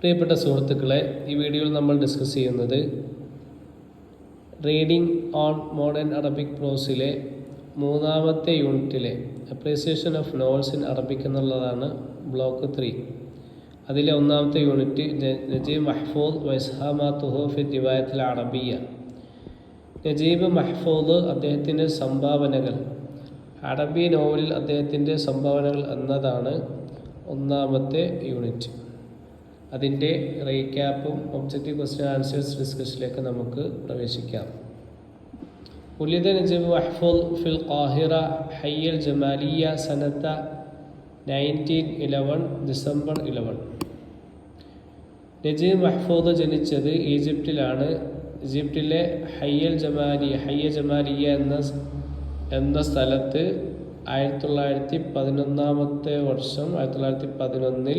പ്രിയപ്പെട്ട സുഹൃത്തുക്കളെ, ഈ വീഡിയോയിൽ നമ്മൾ ഡിസ്കസ് ചെയ്യുന്നത് റീഡിംഗ് ഓൺ മോഡേൺ അറബിക് പ്രോസിലെ മൂന്നാമത്തെ യൂണിറ്റിലെ appreciation of novels in Arabic എന്നുള്ളതാണ്. ബ്ലോക്ക് 3. അതിലെ ഒന്നാമത്തെ യൂണിറ്റ് നജീബ് മഹ്ഫൂദ് വൈസ്ഹാമാത്തുഹു ഫി റിവായത്തുൽ അറബിയ്യ. നജീബ് മഹ്ഫൂദ് അദ്ദേഹത്തിൻ്റെ സംഭാവനകൾ, അറബി നോവലിൽ അദ്ദേഹത്തിൻ്റെ സംഭാവനകൾ എന്നതാണ് ഒന്നാമത്തെ യൂണിറ്റ്. അതിൻ്റെ റീക്യാപ്പും ഒബ്ജക്റ്റീവ് ക്വസ്റ്റ്യൻ ആൻസേഴ്സ് ഡിസ്കഷനിലേക്ക് നമുക്ക് പ്രവേശിക്കാം. ഉലിദ നജീബ് മഹ്ഫൂദ് ഫിൽ ഖാഹിറ ഹയ്യൽ ജമാലിയ സനത്ത 1911 ഡിസംബർ 11. നജീബ് മഹ്ഫൂദ് ജനിച്ചത് ഈജിപ്തിലാണ്. ഈജിപ്തിലെ ഹയ്യ ജമാലിയ എന്ന സ്ഥലത്ത് 1911 വർഷം 1911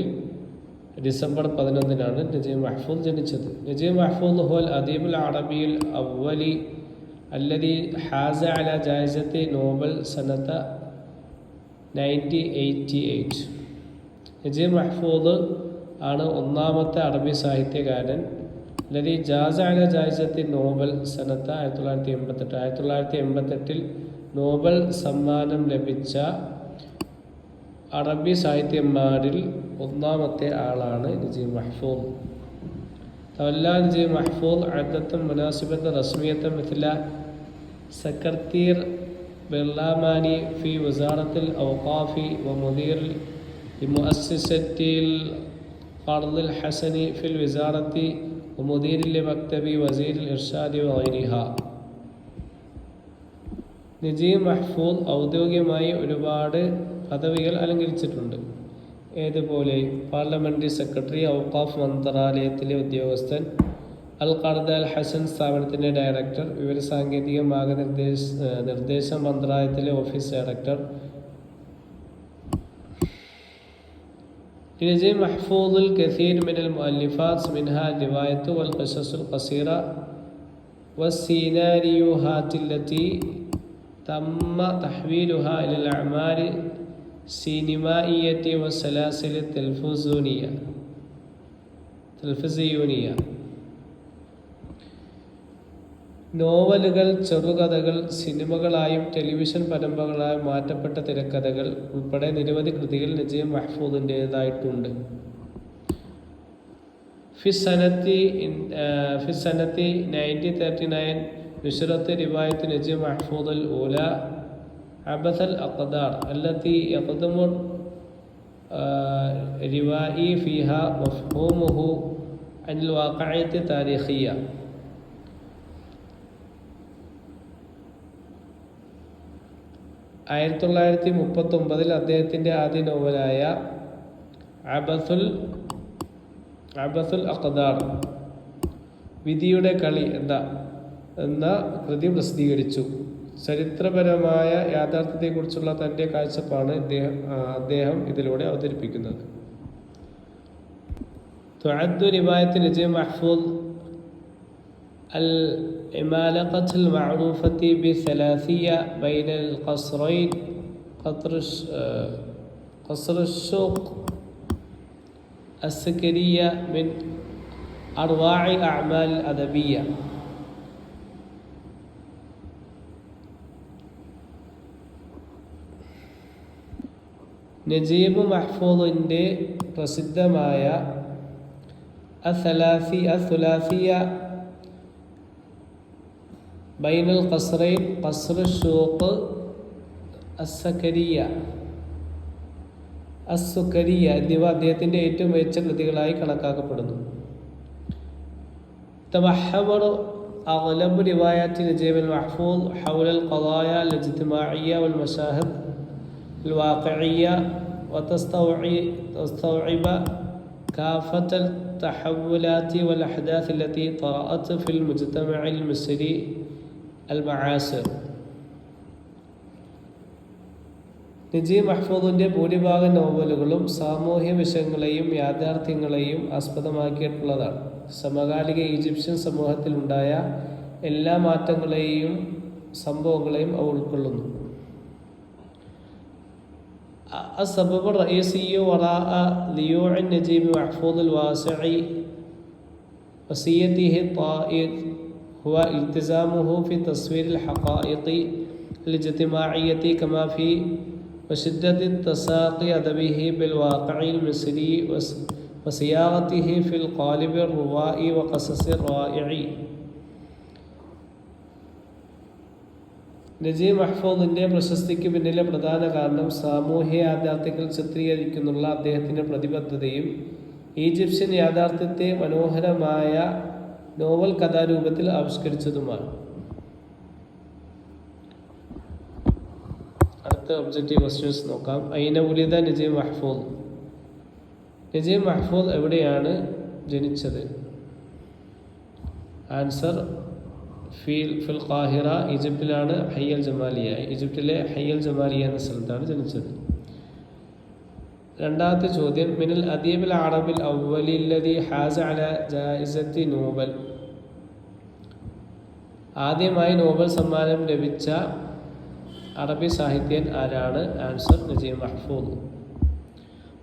ഡിസംബർ 11 നജീബ് മഹ്ഫൂദ് ജനിച്ചത്. നജീബ് മഹ്ഫൂദ് ഹുവൽ അദീബുൽ അറബിയുൽ അവ്വലി അല്ലദി ഹാസ അല ജായിസത്തി നോബൽ സനത 1988. നജീബ് മഹ്ഫൂദ് ആണ് ഒന്നാമത്തെ അറബി സാഹിത്യകാരൻ. അല്ലദി ജാസ അല ജായിസത്തി നോബൽ സനത 1988 നോബൽ സമ്മാനം ലഭിച്ച അറബി സാഹിത്യന്മാരിൽ ഒന്നാമത്തെ ആളാണ് നജീബ് മഹ്ഫൂദ്. തവല്ല നജീബ് മഹ്ഫൂദ് അദത്തും മുനാസിബത്ത് റസ്മിയത്തും മിഥില സെക്രട്ടീർ ബിർലാമാനി ഫി വസാറത്തിൽ ഔഖാഫി വ മുദീർ മുഅസ്സിസത്തിൽ ഖർദുൽ ഹസനി ഫിൽ വസാറത്തി വ മുദീർ മക്തബി വസീർ ഇർഷാദി വഗൈരിഹ. നജീബ് മഹ്ഫൂദ് ഔദ്യോഗികമായി ഒരുപാട് പദവികൾ അലങ്കരിച്ചിട്ടുണ്ട്. ഏതുപോലെ പാർലമെൻ്ററി സെക്രട്ടറി, ഔഖാഫ് മന്ത്രാലയത്തിലെ ഉദ്യോഗസ്ഥൻ, അൽ ഖർദ് അൽ ഹസൻ സ്ഥാപനത്തിൻ്റെ ഡയറക്ടർ, വിവരസാങ്കേതിക മാർഗനിർദ്ദേശ മന്ത്രാലയത്തിലെ ഓഫീസ് ഡയറക്ടർ. നജീബ് മഹ്ഫൂദുൽ കസീർ മിനൽ മുഅല്ലിഫാത്ത് മിൻഹാ റിവായത്തു വൽ ഖിസസുൽ ഖസീറ വസ്സിനാരിയുഹാത്തില്ലത്തി തമ്മ തഹ്വീലുഹാ ഇലൽ അഅമാലി സിനിമായിയത്തി വസലാസിൽ തെൽഫിസിയൂനിയ. നോവലുകൾ, ചെറുകഥകൾ, സിനിമകളായും ടെലിവിഷൻ പരമ്പരകളായും മാറ്റപ്പെട്ട തിരക്കഥകൾ ഉൾപ്പെടെ നിരവധി കൃതികൾ നജീബ് മഹ്ഫൂദിൻ്റേതായിട്ടുണ്ട്. ഫിസ്സനത്തി 1939 നുസ്രത്ത് റിവായത്ത് നജീബ് മഹ്ഫൂദുൽ ഊല അബസൽ അഖ്ദാർ അല്ലത്തി യഖ്ദമു റിവായി ഫിഹ മഫ്ഹൂമുഹു അനിൽ വാഖിഅത്തി താരിഖിയ. ആയിരത്തി 1939 അദ്ദേഹത്തിൻ്റെ ആദ്യ നോവലായ അബസുൽ അഖ്ദാർ വിധിയുടെ കളി എന്ന കൃതി പ്രസിദ്ധീകരിച്ചു. ചരിത്രപരമായ യാഥാർത്ഥ്യത്തെക്കുറിച്ചുള്ള തൻ്റെ കാഴ്ചപ്പാടാണ് അദ്ദേഹം ഇതിലൂടെ അവതരിപ്പിക്കുന്നത്. തുഅദ്ദു റിവായത്ത് നജീബ് മഹ്ഫൂദ് അൽ ഇമാലഖത്തുൽ മഅറൂഫത്തി ബിസലാസിയ ബൈനൽ ഖസ്റൈൻ ഖസ്റുശൂഖ് അസ്സകരിയ മിൻ അർവാഇ അഅമാൽ അദബിയ. നജീബ് മഹ്ഫൂദിൻ്റെ പ്രസിദ്ധമായ അസുലാസിയ ബൈനുൽ ഖസ്റൈൻ, ഖസ്റുശൂഖ്, അസ്സുകരിയ എന്നിവ അദ്ദേഹത്തിൻ്റെ ഏറ്റവും മികച്ച കൃതികളായി കണക്കാക്കപ്പെടുന്നു. തമഹ്വറു അഗ്ലബു റിവായാത്തി നജീബ് മഹ്ഫൂദ് ഹൗലൽ ഖദായ അൽ ഇജ്തിമാഇയ്യ വൽ മശാഹിദ് الواقعية وتستوعب كافة التحولات والأحداث التي طرأت في المجتمع المصري المعاصر. നജീബ് മഹ്ഫൂദിൻ്റെ ഭൂരിഭാഗം നോവലുകളും സാമൂഹ്യ വിഷയങ്ങളെയും യാഥാർത്ഥ്യങ്ങളെയും ആസ്പദമാക്കിയിട്ടുള്ളതാണ്. സമകാലിക ഈജിപ്ഷ്യൻ സമൂഹത്തിലുണ്ടായ എല്ലാ മാറ്റങ്ങളെയും സംഭവങ്ങളെയും അവ ഉൾക്കൊള്ളുന്നു. السبب الرئيسي وراء ذيوع النجيب محفوظ الواسعي وصيته الطائر هو التزامه في تصوير الحقائق الاجتماعية كما في وشدة اتساق أدبه بالواقع المصري وصياغته في القالب الروائي وقصص الرائع. നജീബ് മഹ്ഫൂദിൻ്റെ പ്രശസ്തിക്ക് പിന്നിലെ പ്രധാന കാരണം സാമൂഹ്യ യാഥാർത്ഥ്യങ്ങൾ ചിത്രീകരിക്കുന്നുള്ള അദ്ദേഹത്തിൻ്റെ പ്രതിബദ്ധതയും ഈജിപ്ഷ്യൻ യാഥാർത്ഥ്യത്തെ മനോഹരമായ നോവൽ കഥാരൂപത്തിൽ ആവിഷ്കരിച്ചതുമാണ്. അടുത്ത ഒബ്ജക്റ്റീവ് ക്വസ്റ്റ്യൻസ് നോക്കാം. ഐന ഉലിദ നജീബ് മഹ്ഫൂദ്. നജീബ് മഹ്ഫൂദ് എവിടെയാണ് ജനിച്ചത്? ആൻസർ ഫിൽ ഖാഹിറ, ഈജിപ്തിലാണ്. ഹയ്യൽ ജമാലിയ, ഈജിപ്തിലെ ഹയ്യൽ ജമാലിയ എന്ന സ്ഥലത്താണ് ജനിച്ചത്. രണ്ടാമത്തെ ചോദ്യം, മിനൽ അദീബിൽ അറബിൽ അവ്വലി അല്ലദീ ഹാസ അല ജായിസത്തി നോബൽ. ആദ്യമായി നോബൽ സമ്മാനം ലഭിച്ച അറബി സാഹിത്യൻ ആരാണ്? ആൻസർ നജീബ് മഹ്ഫൂദ്.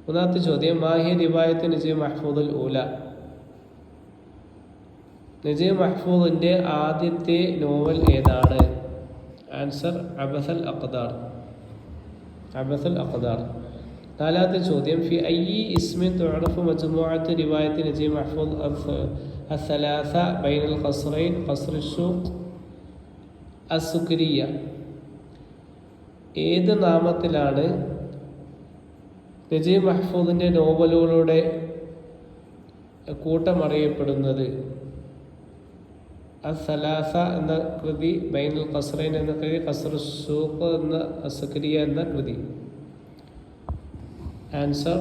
മൂന്നാമത്തെ ചോദ്യം, മാഹിയ റിവായത്ത് നജീബ് മഹ്ഫൂദുൽ ഊല. നജീബ് മഹ്ഫൂദിൻ്റെ ആദ്യത്തെ നോവൽ ഏതാണ്? ആൻസർ അബസൽ അഖ്ദാർ. അബസൽ അഖ്ദാർ. നാലാമത്തെ ചോദ്യം, ഫി അയ്യി ഇസ്മിൻ തുഅറഫു മജ്മൂഅത്ത് റിവായത്ത് നജീബ് മഹ്ഫൂദ് അസ്സലാസ ബൈനൽ ഖസ്റൈൻ ഖസ്ർ അശ്ശൂഖ് അസ്സുക്രിയ. ഏത് നാമത്തിലാണ് നജീബ് മഹ്ഫൂദിൻ്റെ നോവലുകളുടെ കൂട്ടം അറിയപ്പെടുന്നത്? അസ്സലാസ എന്ന കൃതി, ബൈനുൽ ഖസ്റൈൻ എന്ന കൃതി, ഖസ്ർ അശ്ശൂഖ് എന്ന അസ്സുക്രിയ എന്ന കൃതി. ആൻസർ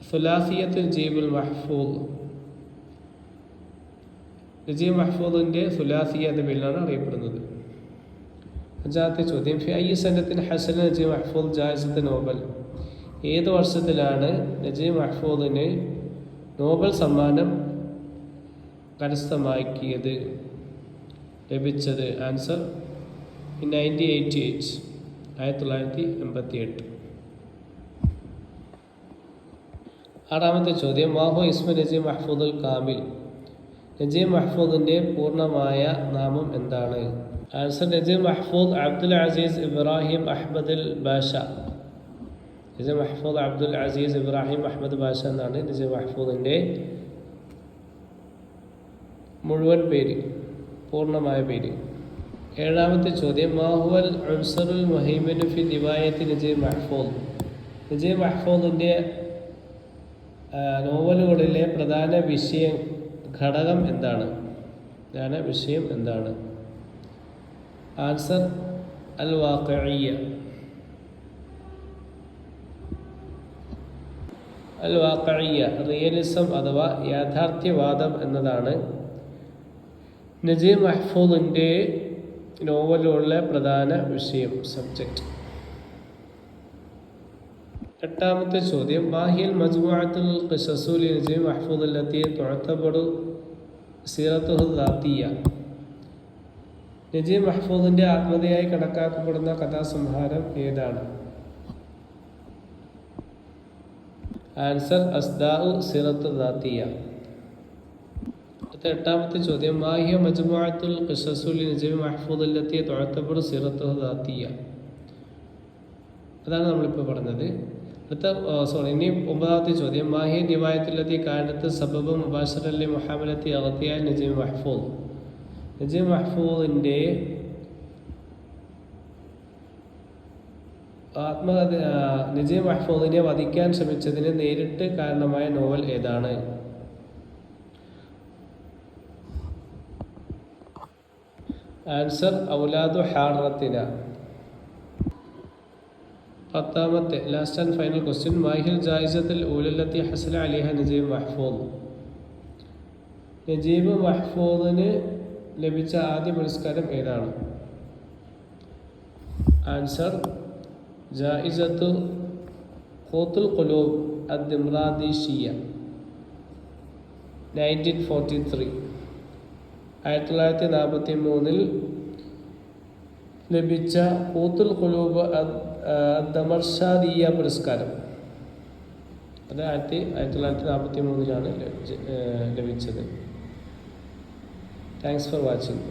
സുലാസിയത്തുൽ നജീബുൽ മഹ്ഫൂദ്. നജീബ് മഹ്ഫൂദിൻ്റെ സുലാസിയ എന്ന പേരിലാണ് അറിയപ്പെടുന്നത്. അഞ്ചാമത്തെ ചോദ്യം, ഫി അയ്യി സനത്തിൻ ഹസന നജീബ് മഹ്ഫൂദ് ജായിസത്ത് നോബൽ. ഏത് വർഷത്തിലാണ് നജീബ് മഹ്ഫൂദിന് നോബൽ സമ്മാനം കരസ്ഥമാക്കിയത്, ലഭിച്ചത്? ആൻസർ 1988, 1988. ആറാമത്തെ ചോദ്യം, മാഹു ഇസ്മു നജീബ് മഹ്ഫൂദുൽ കാമിൽ. നജീബ് മഹ്ഫൂദിൻ്റെ പൂർണ്ണമായ നാമം എന്താണ്? ആൻസർ നജീബ് മഹ്ഫൂദ് അബ്ദുൽ അസീസ് ഇബ്രാഹിം അഹ്മദുൽ ബാഷ. നജീബ് മഹ്ഫൂദ് അബ്ദുൽ അസീസ് ഇബ്രാഹിം അഹ്മദ് ബാഷ എന്നാണ് നജീബ് മഹ്ഫൂദിൻ്റെ മുഴുവൻ പേര്, പൂർണ്ണമായ പേര്. ഏഴാമത്തെ ചോദ്യം, മാഹുവൽ ഉൻസറുൽ മുഹൈമിനു ഫി റിവായത്തി നജീബ് മഹ്ഫൂദ്. നജീബ് മഹ്ഫൂദിൻ്റെ നോവലുകളിലെ പ്രധാന ഘടകം എന്താണ്? വിഷയം എന്താണ്? ആൻസർ അൽ വാഖിഇയ്യ. അൽ വാഖിഇയ്യ, റിയലിസം അഥവാ യാഥാർത്ഥ്യവാദം എന്നതാണ് നജീബ് മഹ്ഫൂദിൻ്റെ നോവലുകളിലെ പ്രധാന വിഷയം, സബ്ജക്റ്റ്. എട്ടാമത്തെ ചോദ്യം, മാഹിയൽ മജ്മുഅത്തുൽ ഖിസസു ലി നജീബ് മഹ്ഫൂദ് അല്ലത്തി തുഅതബറു സീറത്തുഹു ദാത്തിയ. നജീബ് മഹ്ഫൂദിൻ്റെ ആത്മകഥയായി കണക്കാക്കപ്പെടുന്ന കഥാസംഹാരം ഏതാണ്? ആൻസർ അസ്ദാഉ സീറത്തു ദാത്തിയ. എട്ടാമത്തെ ചോദ്യം, മാഹിയ മജ്മുഅത്തുൽ ഖിസസു ലി നജീബ് മഹ്ഫൂദ് അല്ലത്തി തുഅതബറു സീറത്തുഹു ദാത്തിയ. അതാണ് നമ്മളിപ്പോൾ പറഞ്ഞത്. ഇനി ഒമ്പതാമത്തെ ചോദ്യം, മാഹിയ റിവായത്തുല്ലത്തി കാനത്ത് സബബ് മുബാശിറൻ ലി മുഹാമലത്തി അഗ്തിയാൽ നജീബ് മഹ്ഫൂദ്. നജീബ് മഹ്ഫൂദിൻ്റെ നജീബ് മഹ്ഫൂദിനെ വധിക്കാൻ ശ്രമിച്ചതിന് നേരിട്ട് കാരണമായ നോവൽ ഏതാണ്? Answer Awlad Haratina. പത്താമത്തെ ലാസ്റ്റ് ആൻഡ് ഫൈനൽ ക്വസ്റ്റ്യൻ, മാഹിൽ ജായിസത്തുൽ ഊലല്ലത്തി ഹസല അലിഹ നജീബ് മഹ്ഫൂദ്. നജീബ് മഹ്ഫൂദിന് ലഭിച്ച ആദ്യ പുരസ്കാരം ഏതാണ്? ആൻസർ ജായിസത്തു ഖൂത്തുൽ ഖുലൂബ് അദ്ദിമ്രാദിഷിയ, 1943. 1943 ലഭിച്ച ഖൂത്തുൽ ഖുലൂബ് ദമർഷാദിയ പുരസ്കാരം. അത് 1943 ലഭിച്ചത്. Thanks for watching.